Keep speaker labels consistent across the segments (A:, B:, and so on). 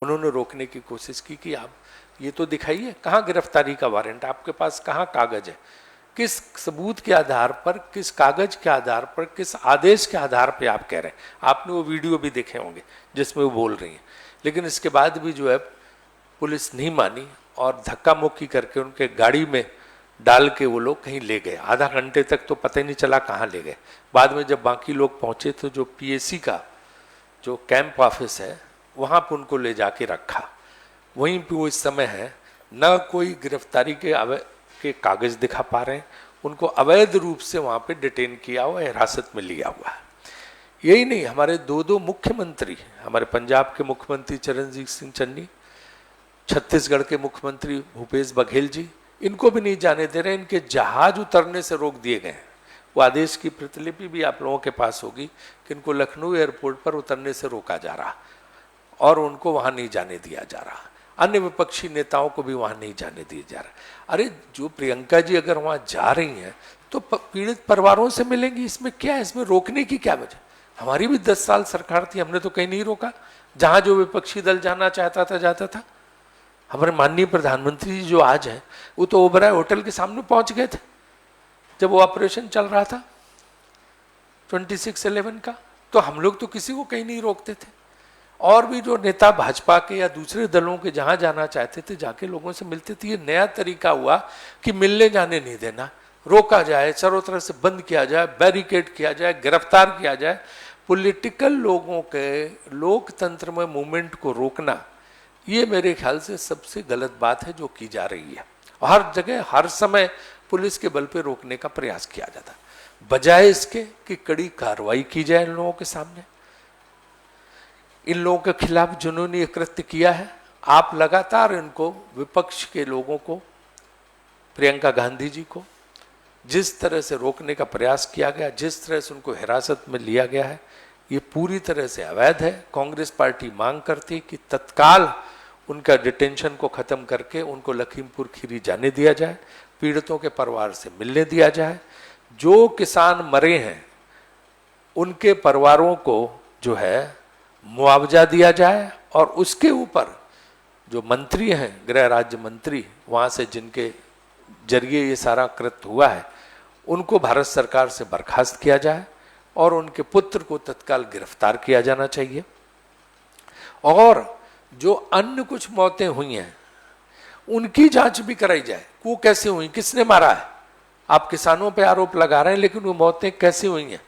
A: उन्होंने रोकने की कोशिश की कि आप ये तो दिखाइए, कहाँ गिरफ्तारी का वारंट, आपके पास कहाँ कागज है, किस सबूत के आधार पर, किस कागज के आधार पर, किस आदेश के आधार पर आप कह रहे हैं। आपने वो वीडियो भी देखे होंगे जिसमें वो बोल रही हैं। लेकिन इसके बाद भी जो है पुलिस नहीं मानी और धक्का मुक्की करके उनके गाड़ी में डाल के वो लोग कहीं ले गए। आधा घंटे तक तो पता ही नहीं चला कहाँ ले गए। बाद में जब बाकी लोग पहुंचे तो जो पीएसी का जो कैंप ऑफिस है वहां पर उनको ले जाके रखा। वहीं पे वो इस समय है, न कोई गिरफ्तारी के कागज दिखा पा रहे हैं, उनको अवैध रूप से वहां पे डिटेन किया हुआ, हिरासत में लिया हुआ है। यही नहीं, हमारे दो मुख्यमंत्री, हमारे पंजाब के मुख्यमंत्री चरणजीत सिंह चन्नी, छत्तीसगढ़ के मुख्यमंत्री भूपेश बघेल जी, इनको भी नहीं जाने दे रहे। इनके जहाज उतरने से रोक दिए गए हैं। वो आदेश की प्रतिलिपि भी आप लोगों के पास होगी कि इनको लखनऊ एयरपोर्ट पर उतरने से रोका जा रहा और उनको वहां नहीं जाने दिया जा रहा। अन्य विपक्षी नेताओं को भी वहां नहीं जाने दिया जा रहा। अरे जो प्रियंका जी अगर वहां जा रही हैं तो पीड़ित परिवारों से मिलेंगी, इसमें क्या है, इसमें रोकने की क्या वजह। हमारी भी 10 साल सरकार थी, हमने तो कहीं नहीं रोका। जहां जो विपक्षी दल जाना चाहता था जाता था। हमारे माननीय प्रधानमंत्री जी जो आज हैं वो तो ओबराय होटल के सामने पहुंच गए थे जब वो ऑपरेशन चल रहा था 26/11 का। तो हम लोग तो किसी को कहीं नहीं रोकते थे। और भी जो नेता भाजपा के या दूसरे दलों के जहां जाना चाहते थे जाके लोगों से मिलते थे। ये नया तरीका हुआ कि मिलने जाने नहीं देना, रोका जाए, चारों तरफ से बंद किया जाए, बैरिकेड किया जाए, गिरफ्तार किया जाए। पॉलिटिकल लोगों के लोकतंत्र में मूवमेंट को रोकना, ये मेरे ख्याल से सबसे गलत बात है जो की जा रही है। हर जगह हर समय पुलिस के बल पे रोकने का प्रयास किया जाता, बजाय इसके कि कड़ी कार्रवाई की जाए इन लोगों के सामने। इन लोगों के खिलाफ जिन्होंने कृत्य किया है, आप लगातार इनको, विपक्ष के लोगों को, प्रियंका गांधी जी को जिस तरह से रोकने का प्रयास किया गया, जिस तरह से उनको हिरासत में लिया गया है, ये पूरी तरह से अवैध है। कांग्रेस पार्टी मांग करती कि तत्काल उनका डिटेंशन को खत्म करके उनको लखीमपुर खीरी जाने दिया जाए, पीड़ितों के परिवार से मिलने दिया जाए। जो किसान मरे हैं उनके परिवारों को जो है मुआवजा दिया जाए और उसके ऊपर जो मंत्री हैं, गृह राज्य मंत्री, वहां से जिनके जरिए ये सारा कृत्य हुआ है, उनको भारत सरकार से बर्खास्त किया जाए और उनके पुत्र को तत्काल गिरफ्तार किया जाना चाहिए। और जो अन्य कुछ मौतें हुई हैं उनकी जांच भी कराई जाए। वो कैसे हुई, किसने मारा है। आप किसानों पे आरोप लगा रहे हैं, लेकिन वो मौतें कैसे हुई हैं।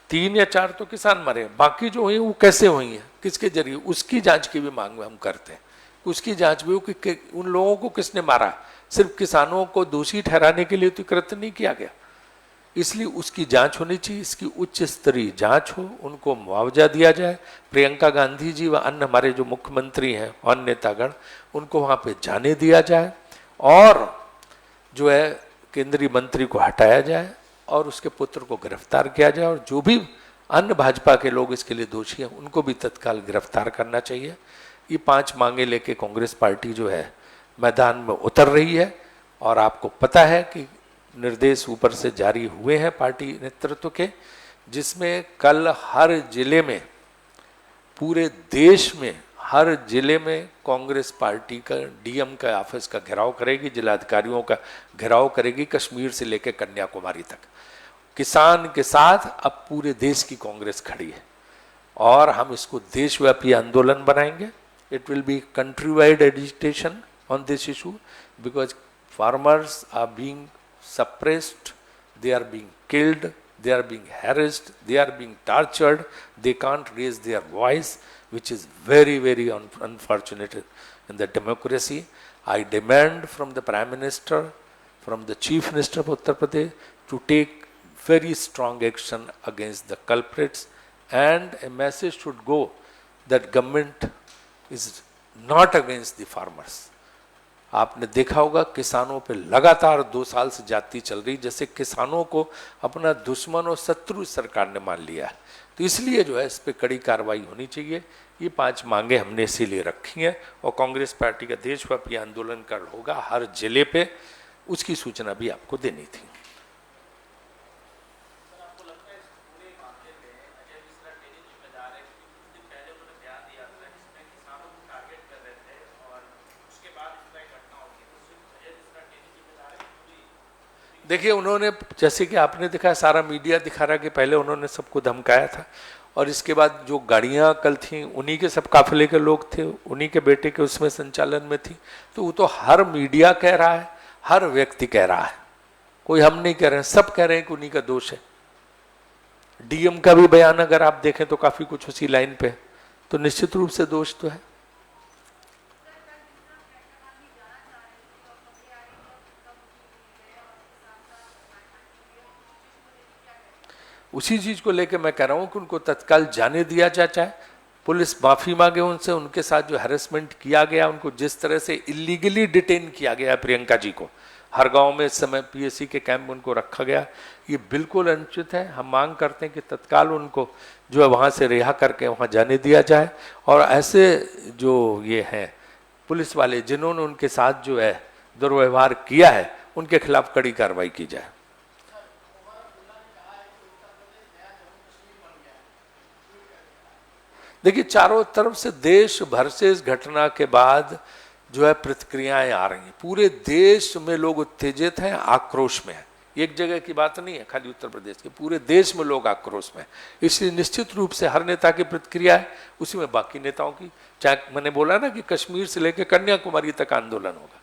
A: 3 या 4 तो किसान मरे, बाकी जो हुई वो कैसे हुई हैं, किसके जरिए, उसकी जांच की भी मांग हम करते हैं। उसकी जांच भी हो कि उन लोगों को किसने मारा। सिर्फ किसानों को दोषी ठहराने के लिए तो कृत्य नहीं किया गया, इसलिए उसकी जांच होनी चाहिए। इसकी उच्च स्तरीय जांच हो, उनको मुआवजा दिया जाए। प्रियंका गांधी जी व अन्य हमारे जो मुख्यमंत्री हैं और नेतागण, उनको वहां पे जाने दिया जाए और जो है केंद्रीय मंत्री को हटाया जाए और उसके पुत्र को गिरफ्तार किया जाए। और जो भी अन्य भाजपा के लोग इसके लिए दोषी हैं उनको भी तत्काल गिरफ्तार करना चाहिए। ये 5 मांगे लेके कांग्रेस पार्टी जो है मैदान में उतर रही है। और आपको पता है कि निर्देश ऊपर से जारी हुए हैं पार्टी नेतृत्व के, जिसमें कल हर जिले में, पूरे देश में हर जिले में कांग्रेस पार्टी का डीएम का ऑफिस का घेराव करेगी, जिलाधिकारियों का घेराव करेगी, कश्मीर से लेकर कन्याकुमारी तक। किसान के साथ अब पूरे देश की कांग्रेस खड़ी है और हम इसको देशव्यापी आंदोलन बनाएंगे। It will be country wide agitation on this issue because farmers are being suppressed, they are being killed, they are being harassed, they are being tortured, they can't raise their voice, which is very unfortunate in the democracy. I demand from the Prime Minister, from the Chief Minister of Uttar Pradesh to take very strong action against the culprits, and a message should go that government is not against the farmers. आपने देखा होगा किसानों पे लगातार 2 साल से जाती चल रही, जैसे किसानों को अपना दुश्मन और शत्रु सरकार ने मान लिया है। तो इसलिए जो है इस पे कड़ी कार्रवाई होनी चाहिए। ये 5 मांगे हमने इसीलिए रखी हैं और कांग्रेस पार्टी का देशव्यापी आंदोलन कर होगा हर जिले पे, उसकी सूचना भी आपको देनी थी। देखिए उन्होंने, जैसे कि आपने दिखाया, सारा मीडिया दिखा रहा कि पहले उन्होंने सबको धमकाया था, और इसके बाद जो गाड़ियां कल थी उन्हीं के सब काफिले के लोग थे, उन्हीं के बेटे के उसमें संचालन में थी। तो वो तो हर मीडिया कह रहा है, हर व्यक्ति कह रहा है, कोई हम नहीं कह रहे हैं, सब कह रहे हैं कि उन्हीं का दोष है। डीएम का भी बयान अगर आप देखें तो काफी कुछ उसी लाइन पे है, तो निश्चित रूप से दोष तो है। उसी चीज को लेकर मैं कह रहा हूं कि उनको तत्काल जाने दिया जाए, पुलिस माफी मांगे उनसे, उनके साथ जो हैरेसमेंट किया गया, उनको जिस तरह से इलीगली डिटेन किया गया प्रियंका जी को, हर गांव में इस समय पीएससी के कैंप उनको रखा गया, ये बिल्कुल अनुचित है। हम मांग करते हैं कि तत्काल उनको जो है वहां से रिहा करके वहां जाने दिया जाए, और ऐसे जो ये हैं पुलिस वाले जिन्होंने उनके साथ जो है दुर्व्यवहार किया है, उनके खिलाफ कड़ी कार्रवाई की जाए। देखिए चारों तरफ से देश भर से इस घटना के बाद जो है प्रतिक्रियाएं आ रही हैं, पूरे देश में लोग उत्तेजित हैं, आक्रोश में हैं। एक जगह की बात नहीं है खाली उत्तर प्रदेश के, पूरे देश में लोग आक्रोश में हैं। इसलिए निश्चित रूप से हर नेता की प्रतिक्रिया है, उसी में बाकी नेताओं की, चाहे मैंने बोला ना कि कश्मीर से लेकर कन्याकुमारी तक आंदोलन होगा।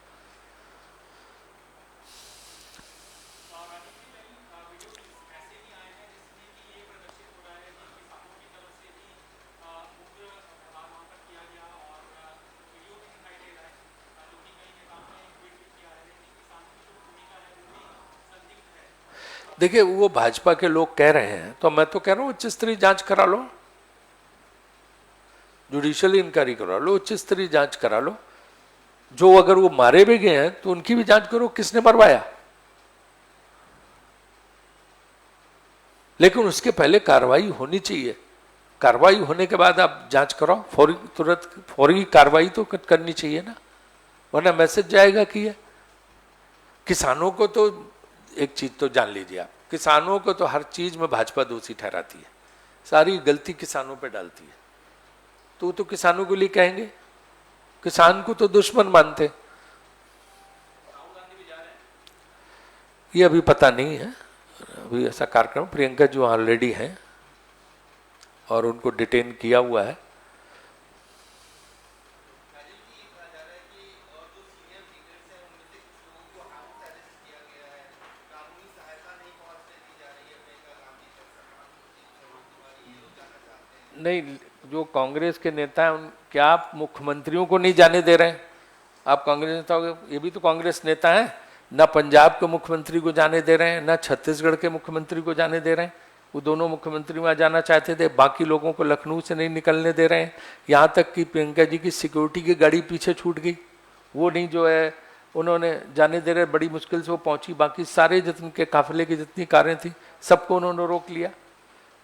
A: देखिए वो भाजपा के लोग कह रहे हैं, तो मैं तो कह रहा हूं उच्च स्तरीय जांच करा लो, जुडिशियल इंक्वायरी करा लो, उच्च स्तरीय जांच करा लो। जो अगर वो मारे भी गए हैं तो उनकी भी जांच करो, किसने मरवाया। लेकिन उसके पहले कार्रवाई होनी चाहिए, कार्रवाई होने के बाद आप जांच कराओ, फौरी, तुरंत फौरी कार्रवाई तो करनी चाहिए ना, वरना मैसेज जाएगा कि है। किसानों को तो एक चीज तो जान लीजिए आप, किसानों को तो हर चीज में भाजपा दोषी ठहराती है, सारी गलती किसानों पे डालती है। तो किसानों के लिए कहेंगे, किसान को तो दुश्मन मानते। ये अभी पता नहीं है, अभी ऐसा कार्यक्रम, प्रियंका जो ऑलरेडी हैं और उनको डिटेन किया हुआ है। नहीं, जो कांग्रेस के नेता हैं उन, क्या आप मुख्यमंत्रियों को नहीं जाने दे रहे हैं? आप कांग्रेस नेता हो, ये भी तो कांग्रेस नेता हैं ना, पंजाब के मुख्यमंत्री को जाने दे रहे हैं ना छत्तीसगढ़ के मुख्यमंत्री को जाने दे रहे हैं। वो दोनों मुख्यमंत्री वहां जाना चाहते थे, बाकी लोगों को लखनऊ से नहीं निकलने दे रहे हैं। यहाँ तक कि प्रियंका जी की सिक्योरिटी की गाड़ी पीछे छूट गई, वो नहीं जो है उन्होंने जाने दे रहे, बड़ी मुश्किल से वो पहुंची। बाकी सारे जितने के काफिले की जितनी कारें थी सबको उन्होंने रोक लिया।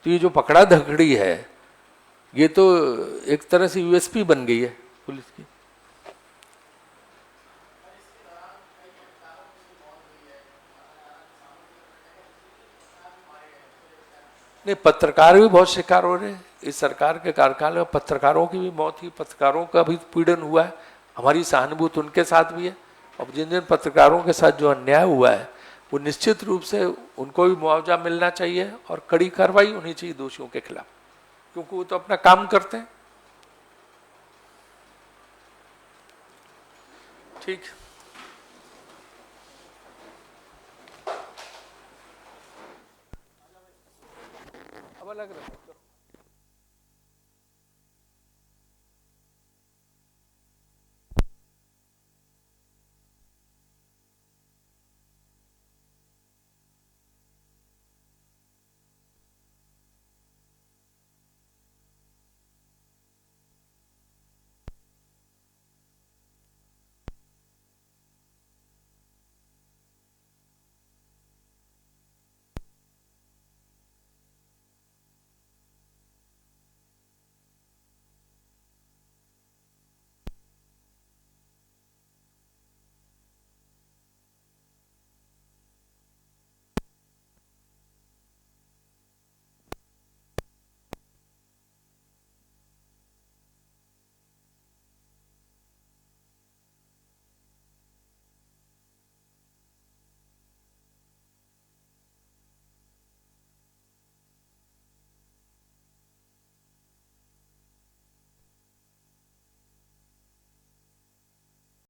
A: तो ये जो पकड़ा धकड़ी है, ये तो एक तरह से यूएसपी बन गई है पुलिस की। नहीं, पत्रकार भी बहुत शिकार हो रहे हैं इस सरकार के कार्यकाल में, पत्रकारों की भी मौत हुई, पत्रकारों का भी पीड़न हुआ है, हमारी सहानुभूति उनके साथ भी है। और जिन जिन पत्रकारों के साथ जो अन्याय हुआ है वो निश्चित रूप से उनको भी मुआवजा मिलना चाहिए और कड़ी कार्रवाई होनी चाहिए दोषियों के खिलाफ, क्योंकि वो तो अपना काम करते हैं। ठीक, अब अलग रहे।